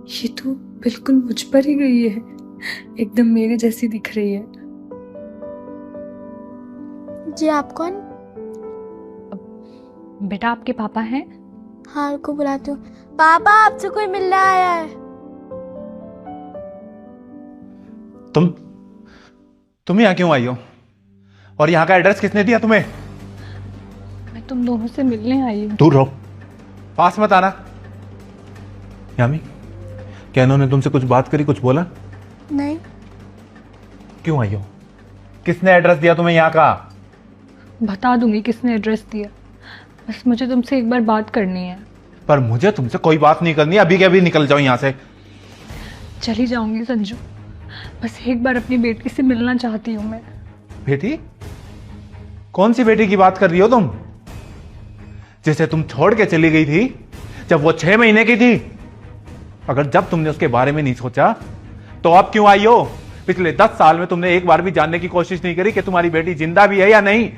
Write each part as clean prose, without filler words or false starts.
ये तो बिल्कुल मुझ पर ही गई है, एकदम मेरे जैसी दिख रही है। जी आप कौन? बेटा आपके पापा हैं? हाँ उनको बुलाती हूँ। पापा आपसे कोई मिलने आया है। तुम यहाँ क्यों आई हो? और यहाँ का एड्रेस किसने दिया तुम्हें? मैं तुम दोनों से मिलने आई हूँ। दूर रहो, पास मत आना। यामी, क्या इन्होंने तुमसे कुछ बात करी, कुछ बोला? नहीं। क्यों आई हो? किसने एड्रेस दिया तुम्हें यहाँ का? बता दूंगी किसने एड्रेस दिया, बस मुझे तुमसे एक बार बात करनी है। पर मुझे तुमसे कोई बात नहीं करनी, अभी के अभी निकल जाओ यहाँ से। चली जाऊंगी संजू, बस एक बार अपनी बेटी से मिलना चाहती हूँ मैं। बेटी? कौन सी बेटी की बात कर रही हो तुम? जिसे तुम छोड़ के चली गई थी जब वो 6 महीने की थी। अगर जब तुमने उसके बारे में नहीं सोचा तो अब क्यों आई हो? पिछले 10 साल में तुमने एक बार भी जानने की कोशिश नहीं करी कि तुम्हारी बेटी जिंदा भी है या नहीं।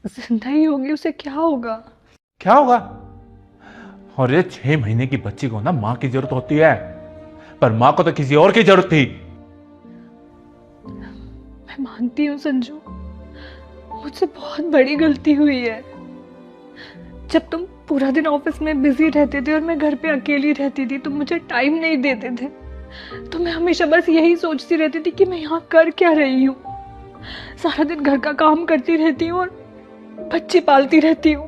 जिंदा ही होगी, उसे क्या होगा? क्या होगा? और ये 6 महीने की बच्ची को ना मां की जरूरत होती है, पर मां को तो किसी और की जरूरत थी। मैं मानती हूँ संजू, मुझसे बहुत बड़ी गलती हुई है। जब तुम पूरा दिन ऑफिस में बिजी रहते थे और मैं घर पे अकेली रहती थी, तुम मुझे टाइम नहीं देते थे, तो मैं हमेशा बस यही सोचती रहती थी कि मैं यहाँ कर क्या रही हूँ। सारा दिन घर का काम करती रहती हूँ और बच्चे पालती रहती हूँ।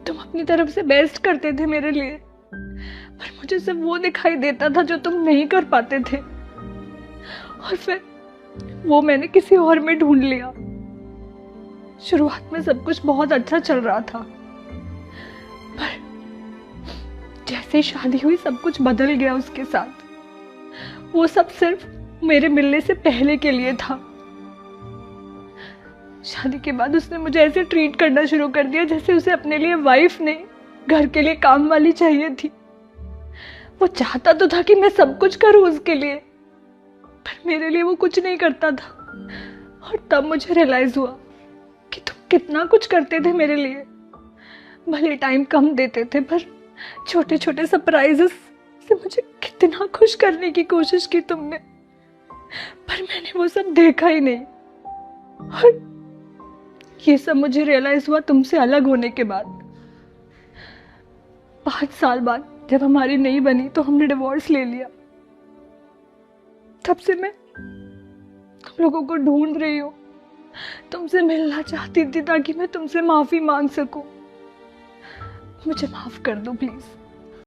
तुम अपनी तरफ से बेस्ट करते थे मेरे लिए, पर मुझे सिर्फ वो दिखाई देता था जो तुम नहीं कर पाते थे, और फिर वो मैंने किसी और में ढूंढ लिया। शुरुआत में सब कुछ बहुत अच्छा चल रहा था, पर जैसे ही शादी हुई सब कुछ बदल गया उसके साथ। वो सब सिर्फ मेरे मिलने से पहले के लिए था। शादी के बाद उसने मुझे ऐसे ट्रीट करना शुरू कर दिया जैसे उसे अपने लिए वाइफ नहीं, घर के लिए काम वाली चाहिए थी। वो चाहता तो था कि मैं सब कुछ करूं उसके लिए, पर मेरे लिए वो कुछ नहीं करता था। और तब मुझे रियलाइज हुआ कि तुम कितना कुछ करते थे मेरे लिए। भले टाइम कम देते थे, पर छोटे छोटे सरप्राइजेस से मुझे कितना खुश करने की कोशिश की तुमने, पर मैंने वो सब देखा ही नहीं। और ये सब मुझे रियलाइज हुआ तुमसे अलग होने के बाद। 5 साल बाद जब हमारी नहीं बनी तो हमने डिवोर्स ले लिया। तब से मैं तुम लोगों को ढूंढ रही हूँ, तुमसे मिलना चाहती थी ताकि मैं तुमसे माफी मांग सकूं। मुझे माफ कर दो प्लीज।